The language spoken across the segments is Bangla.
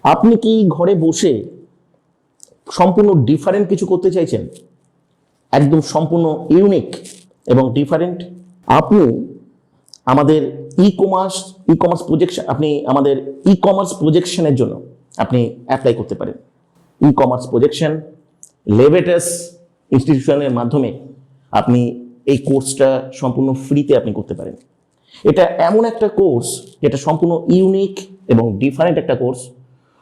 আপনি কি ঘরে বসে সম্পূর্ণ ডিফারেন্ট কিছু করতে চাইছেন, একদম সম্পূর্ণ ইউনিক এবং ডিফারেন্ট? আপনি আমাদের ই কমার্স প্রজেকশন আপনি আমাদের ই কমার্স প্রজেকশনের জন্য আপনি অ্যাপ্লাই করতে পারেন। ই কমার্স প্রজেকশন লেভেটাস ইনস্টিটিউশনের মাধ্যমে আপনি এই কোর্সটা সম্পূর্ণ ফ্রিতে আপনি করতে পারেন। এটা এমন একটা কোর্স যেটা সম্পূর্ণ ইউনিক এবং ডিফারেন্ট একটা কোর্স।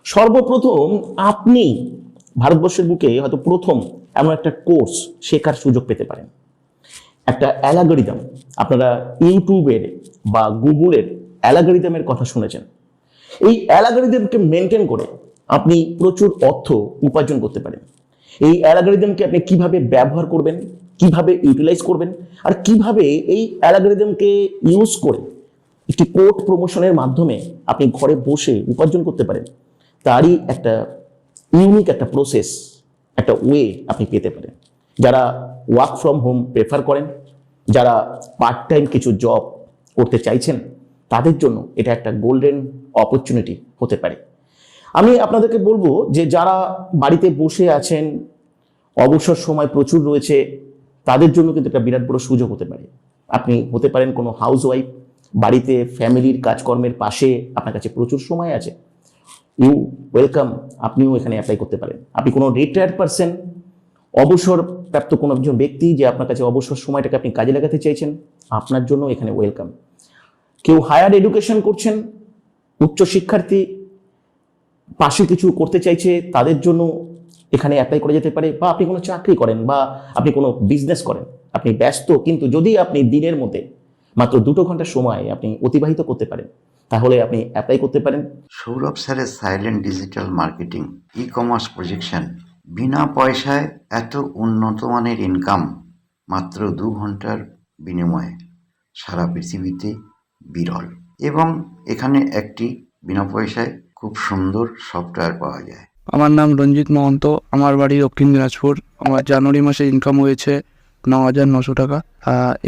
সর্বপ্রথম আপনি ভারতবর্ষের বুকে হয়তো প্রথম এমন একটা কোর্স শেখার সুযোগ পেতে পারেন। একটা অ্যালগরিদম, আপনারা ইউটিউবের বা গুগলের অ্যালগরিদমের কথা শুনেছেন। এই অ্যালগরিদমকে মেনটেন করে আপনি প্রচুর অর্থ উপার্জন করতে পারেন। এই অ্যালগরিদমকে আপনি কিভাবে ব্যবহার করবেন, কিভাবে ইউটিলাইজ করবেন, আর কিভাবে এই অ্যালগরিদমকে ইউজ করে একটি কোড প্রমোশনের মাধ্যমে আপনি ঘরে বসে উপার্জন করতে পারেন, তারই একটা ইউনিক একটা প্রসেস, একটা ওয়ে আপনি পেতে পারেন। যারা ওয়ার্ক ফ্রম হোম প্রেফার করেন, যারা পার্ট টাইম কিছু জব করতে চাইছেন, তাদের জন্য এটা একটা গোল্ডেন অপরচুনিটি হতে পারে। আমি আপনাদেরকে বলবো যে যারা বাড়িতে বসে আছেন, অবসর সময় প্রচুর রয়েছে, তাদের জন্য কিন্তু একটা বিরাট বড় সুযোগ হতে পারে। আপনি হতে পারেন কোনো হাউস ওয়াইফ, বাড়িতে ফ্যামিলির কাজকর্মের পাশে আপনার কাছে প্রচুর সময় আছে, ইউ ওয়েলকাম, আপনিও এখানে অ্যাপ্লাই করতে পারেন। আপনি কোনো রিটায়ার্ড পারসন, অবসরপ্রাপ্ত কোনো একজন ব্যক্তি যে আপনার কাছে অবসর সময়টাকে আপনি কাজে লাগাতে চাইছেন, আপনার জন্য এখানে ওয়েলকাম। কেউ হায়ার এডুকেশন করছেন, উচ্চ শিক্ষার্থী পাশে কিছু করতে চাইছে, তাদের জন্য এখানে অ্যাপ্লাই করা যেতে পারে। বা আপনি কোনো চাকরি করেন বা আপনি কোনো বিজনেস করেন, আপনি ব্যস্ত, কিন্তু যদি আপনি দিনের মধ্যে মাত্র 2 ঘন্টা সময় আপনি অতিবাহিত করতে পারেন, তাহলে আপনি অ্যাপ্লাই করতে পারেন। সৌরভ স্যারের silent digital marketing e commerce projection, বিনা পয়সায় এত উন্নত মানের ইনকাম মাত্র 2 ঘন্টার বিনিময়ে সারা পৃথিবীতে বিরল। এবং এখানে একটি বিনা পয়সায় খুব সুন্দর সফটওয়্যার পাওয়া যায়। আমার নাম রঞ্জিত মহন্ত, আমার বাড়ি দক্ষিণ দিনাজপুর। আমার জানুয়ারি মাসে ইনকাম হয়েছে 9,900 টাকা।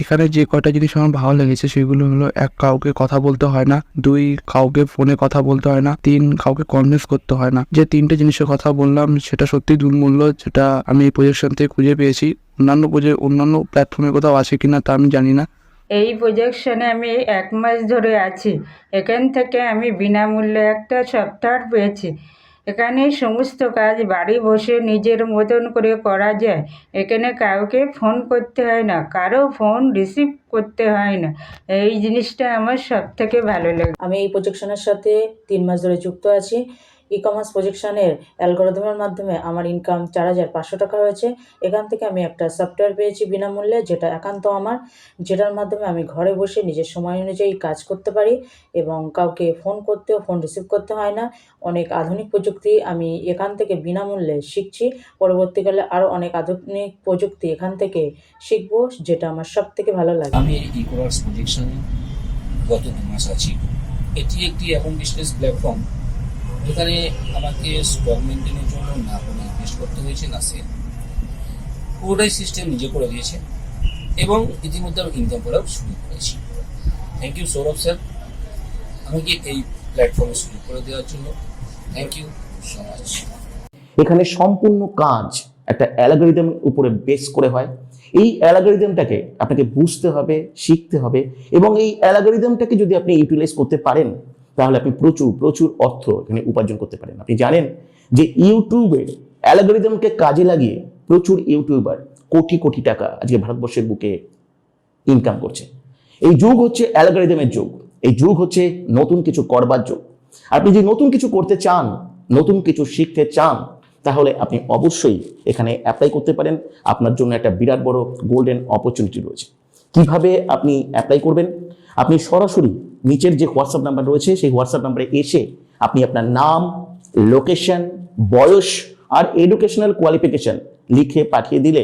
এখানে যে কয়টা জিনিস আমার ভালো লেগেছে সেগুলো হলো: 1, কাউকে কথা বলতে হয় না; 2, কাউকে ফোনে কথা বলতে হয় না; 3, কাউকে কনভিন্স করতে হয় না। যে 3টে জিনিসের কথা বললাম সেটা সত্যি দুর্মূল্য, যেটা আমি এই প্রজেকশন থেকে খুঁজে পেয়েছি। অন্যান্য প্ল্যাটফর্মে কোথাও আছে কিনা তা আমি জানি না। এই প্রজেকশনে আমি 1 মাস ধরে আছি। এখান থেকে আমি বিনামূল্যে একটা সফটওয়্যার পেয়েছি। এখানে সমস্ত কাজ বাড়ি বসে নিজের মতন করে করা যায়। এখানে কাউকে ফোন করতে হয় না, কারো ফোন রিসিভ করতে হয় না। এই জিনিসটা আমার সবথেকে ভালো লাগে। আমি এই প্রজেকশনের সাথে 3 মাস ধরে যুক্ত আছি। ই কমার্স প্রজেকশনের অ্যালগরিদমের মাধ্যমে আমার ইনকাম 4,500 টাকা হয়েছে। এখান থেকে আমি একটা সফটওয়্যার পেয়েছি বিনামূল্যে, যেটা একান্ত আমার, যেটার মাধ্যমে আমি ঘরে বসে নিজের সময় অনুযায়ী কাজ করতে পারি এবং কাউকে ফোন করতেও ফোন রিসিভ করতে হয় না। অনেক আধুনিক প্রযুক্তি আমি এখান থেকে বিনামূল্যে শিখছি। পরবর্তীকালে আরও অনেক আধুনিক প্রযুক্তি এখান থেকে শিখবো, যেটা আমার সবথেকে ভালো লাগে। আমি ই কমার্স প্রজেকশনে গত 2 মাস আছি। এটি একটি এমন বিজনেস প্ল্যাটফর্ম যেখানে আমাকে স্টক মেনটেনের জন্য না কোনো ইনভেস্ট করতে হয়েছে, না সেল। পুরোটাই সিস্টেম নিজে করে দিয়েছে এবং ইতিমধ্যে আমি ইনকাম করাও শুরু করেছি। থ্যাংক ইউ সৌরভ স্যার আমাকে এই প্ল্যাটফর্মে শুরু করে দেওয়ার জন্য। Thank you so much. এখানে সম্পূর্ণ কাজ একটা অ্যালগরিদম উপরে বেস করে হয়। এই অ্যালগরিদমটাকে আপনাকে বুঝতে হবে, শিখতে হবে, এবং এই অ্যালগরিদমটাকে যদি আপনি ইউটিলাইজ করতে পারেন, তাহলে আপনি প্রচুর প্রচুর অর্থ এখানে উপার্জন করতে পারেন। আপনি জানেন যে ইউটিউবের অ্যালগরিদমকে কাজে লাগিয়ে প্রচুর ইউটিউবার কোটি কোটি টাকা আজকে ভারতবর্ষের বুকে ইনকাম করছে। এই যুগ হচ্ছে অ্যালগরিদমের যুগ, এই যুগ হচ্ছে নতুন কিছু করবার যুগ। আপনি যদি নতুন কিছু করতে চান, নতুন কিছু শিখতে চান, তাহলে আপনি অবশ্যই এখানে অ্যাপ্লাই করতে পারেন। আপনার জন্য একটা বিরাট বড় গোল্ডেন অপরচুনিটি রয়েছে। কিভাবে আপনি অ্যাপ্লাই করবেন? আপনি সরাসরি নিচের যে হোয়াটসঅ্যাপ নাম্বার রয়েছে সেই হোয়াটসঅ্যাপ নাম্বারে এসে আপনি আপনার নাম, লোকেশন, বয়স আর এডুকেশনাল কোয়ালিফিকেশন লিখে পাঠিয়ে দিলে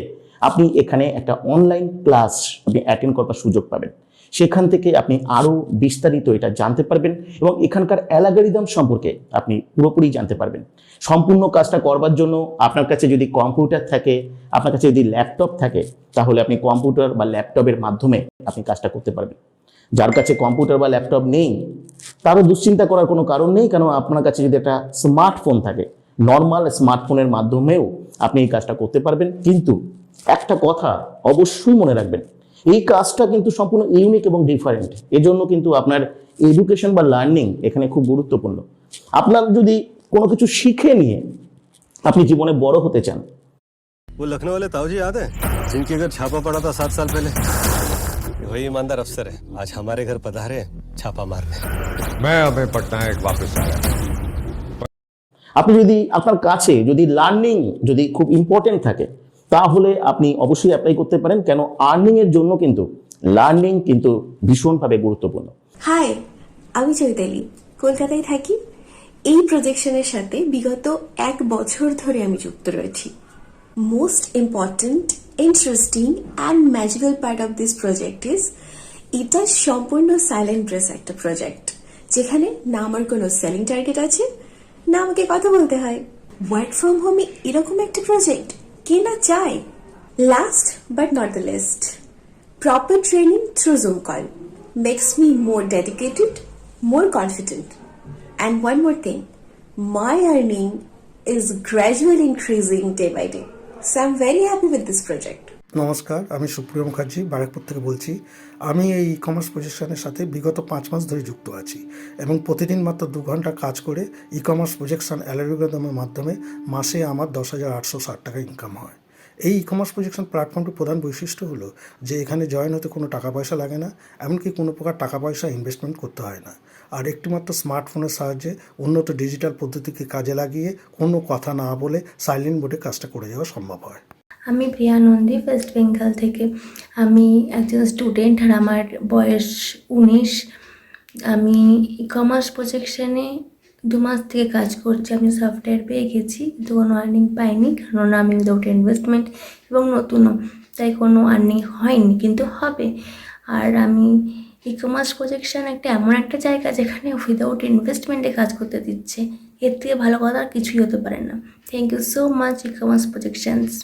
আপনি এখানে একটা অনলাইন ক্লাস আপনি অ্যাটেন্ড করবার সুযোগ পাবেন। সেখান থেকে আপনি আরও বিস্তারিত এটা জানতে পারবেন এবং এখানকার অ্যালগরিদম সম্পর্কে আপনি পুরোপুরি জানতে পারবেন। সম্পূর্ণ কাজটা করবার জন্য আপনার কাছে যদি কম্পিউটার থাকে, আপনার কাছে যদি ল্যাপটপ থাকে, তাহলে আপনি কম্পিউটার বা ল্যাপটপের মাধ্যমে আপনি কাজটা করতে পারবেন। যার কাছে কম্পিউটার বা ল্যাপটপ নেই, তারও দুশ্চিন্তা করার কোনো কারণ নেই, কারণ আপনার কাছে যদি একটা স্মার্টফোন থাকে, নর্মাল স্মার্টফোনের মাধ্যমেও আপনি এই কাজটা করতে পারবেন। কিন্তু একটা কথা অবশ্যই মনে রাখবেন, এই কাজটা কিন্তু সম্পূর্ণ ইউনিক এবং ডিফারেন্ট। এজন্য কিন্তু আপনার এডুকেশন বা লার্নিং এখানে খুব গুরুত্বপূর্ণ। আপনার যদি কোনো কিছু শিখে নিয়ে আপনি জীবনে বড় হতে চান, वो लखनऊ वाले ताऊ जी याद है जिनके घर छापा पड़ा था 7 साल पहले? वही ईमानदार अफसर है, आज हमारे घर पधारे हैं छापा मारने। मैं अभय पटनायक वापस आया। আপনি যদি আপনার কাছে যদি লার্নিং যদি খুব ইম্পর্টেন্ট থাকে, তাহলে আপনি অবশ্যই অ্যাপ্লাই করতে পারেন। কেন আর্নিং এর জন্য কিন্তু লার্নিং কিন্তু ভীষণভাবে গুরুত্বপূর্ণ। হাই, আমি চৈতালি, কলকাতায় থাকি। এই প্রজেকশনের সাথে বিগত 1 বছর ধরে আমি যুক্ত রয়েছি। Most important, interesting and magical part of this project is এটা সম্পূর্ণ সাইলেন্ট ড্রেস একটা প্রজেক্ট, যেখানে না আমার কোনো সেলিং টার্গেট আছে, না আমাকে কথা বলতে হয়। ওয়ার্ক ফ্রম হোমে এরকম একটা প্রজেক্ট কে না চায়? Last but not the list, proper training through Zoom call makes me more dedicated, more confident. And one more thing, my earning is gradually increasing day by day. So I'm very happy with this project. নমস্কার, আমি সুপ্রিয় মুখার্জি বারাকপুর থেকে বলছি। আমি এই ই কমার্স প্রজেকশনের সাথে বিগত 5 মাস ধরে যুক্ত আছি এবং প্রতিদিন মাত্র 2 ঘন্টা কাজ করে ই কমার্স প্রজেকশন অ্যালগরিদমের মাধ্যমে মাসে আমার 10,860 টাকা ইনকাম হয়। এই ই কমার্স প্রজেকশন প্ল্যাটফর্মটির প্রধান বৈশিষ্ট্য হলো যে এখানে জয়েন হতে কোনো টাকা পয়সা লাগে না, এমনকি কোনো প্রকার টাকা পয়সা ইনভেস্টমেন্ট করতে হয় না। আর একটিমাত্র স্মার্টফোনের সাহায্যে উন্নত ডিজিটাল পদ্ধতিকে কাজে লাগিয়ে কোনো কথা না বলে সাইলেন্ট মোডে কাজটা করে যাওয়া সম্ভব হয়। আমি প্রিয়া নন্দী, ওয়েস্ট বেঙ্গল থেকে। আমি একজন স্টুডেন্ট আর আমার বয়স 19। আমি ই কমার্স প্রজেকশনে 2 মাস থেকে কাজ করছি। আমি সফটওয়্যার পেয়ে গেছি, কিন্তু কোনো আর্নিং পাইনি, কারণ আমি উইদাউট ইনভেস্টমেন্ট এবং নতুনও, তাই কোনো আর্নিং হয়নি, কিন্তু হবে। আর আমি ই কমার্স প্রজেকশন এমন একটা জায়গা যেখানে উইদাউট ইনভেস্টমেন্টে কাজ করতে দিচ্ছে। এর থেকে ভালো কথা আর কিছুই হতে পারে না। Thank you so much e commerce projections.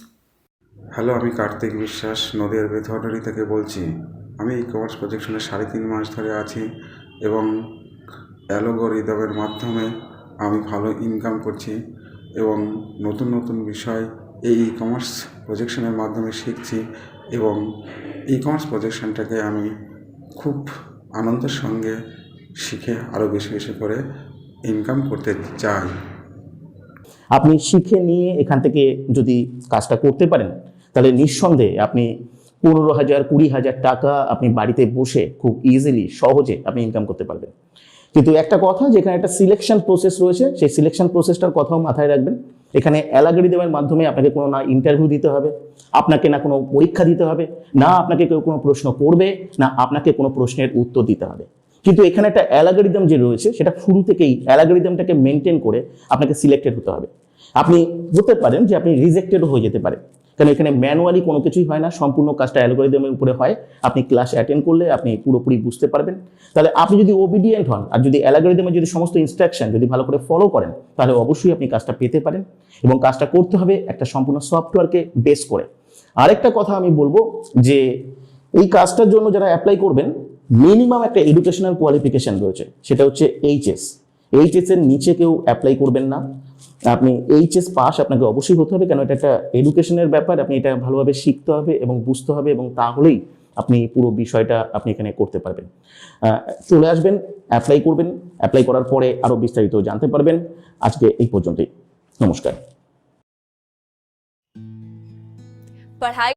Hello, আমি কার্তিক বিশ্বাস নদীয়ার বেথরডারি থেকে বলছি। আমি ই কমার্স প্রজেকশনে 3.5 মাস ধরে আছি এবং অ্যালগরিদমের মাধ্যমে আমি ভালো ইনকাম করছি এবং নতুন নতুন বিষয় এই ই কমার্স প্রজেকশনের মাধ্যমে শিখছি এবং ই কমার্স প্রজেকশনটাকে আমি খুব আনন্দের সঙ্গে শিখে আরও বেশি বেশি করে ইনকাম করতে চাই। আপনি শিখে নিয়ে এখান থেকে যদি কাজটা করতে পারেন, তাহলে নিঃসন্দেহে আপনি 15,000 20,000 টাকা আপনি বাড়িতে বসে খুব ইজিলি সহজে আপনি ইনকাম করতে পারবেন। কিন্তু একটা কথা, যেখানে একটা সিলেকশন প্রসেস রয়েছে, সেই সিলেকশন প্রসেসটার কথাও মাথায় রাখবেন। এখানে অ্যালগরিদমের মাধ্যমে আপনাকে কোনো না ইন্টারভিউ দিতে হবে, আপনাকে না কোনো পরীক্ষা দিতে হবে, না আপনাকে কেউ কোনো প্রশ্ন করবে, না আপনাকে কোনো প্রশ্নের উত্তর দিতে হবে। কিন্তু এখানে একটা অ্যালগরিদম যে রয়েছে, সেটা শুরু থেকেই অ্যালগরিদমটাকে মেনটেন করে আপনাকে সিলেক্টেড হতে হবে। আপনি হতে পারেন যে আপনি রিজেক্টেডও হয়ে যেতে পারে, কারণ এখানে ম্যানুয়ালি কোনো কিছুই হয় না, সম্পূর্ণ কাজটা অ্যালগরিদমের উপরে হয়। আপনি ক্লাস অ্যাটেন্ড করলে আপনি পুরোপুরি বুঝতে পারবেন। তাহলে আপনি যদি ওবিডিয়েন্ট হন আর যদি অ্যালগরিদমের যদি সমস্ত ইনস্ট্রাকশন যদি ভালো করে ফলো করেন, তাহলে অবশ্যই আপনি কাজটা পেতে পারেন। এবং কাজটা করতে হবে একটা সম্পূর্ণ সফটওয়্যারকে বেস করে। আরেকটা কথা আমি বলবো যে এই কাজটার জন্য যারা অ্যাপ্লাই করবেন, মিনিমাম একটা এডুকেশনাল কোয়ালিফিকেশন রয়েছে, সেটা হচ্ছে এইচএস। এইচএস এর নিচে কেউ অ্যাপ্লাই করবেন না। আপনি এইচএস পাস আপনাকে অবশ্যই হতে হবে, কেন এটা একটা এডুকেশনের ব্যাপার। আপনি এটা ভালোভাবে শিখতে হবে এবং বুঝতে হবে, এবং তাহলেই আপনি পুরো বিষয়টা আপনি এখানে করতে পারবেন। চলে আসবেন, অ্যাপ্লাই করবেন, অ্যাপ্লাই করার পরে আরও বিস্তারিত জানতে পারবেন। আজকে এই পর্যন্তই, নমস্কার। पढ़ाई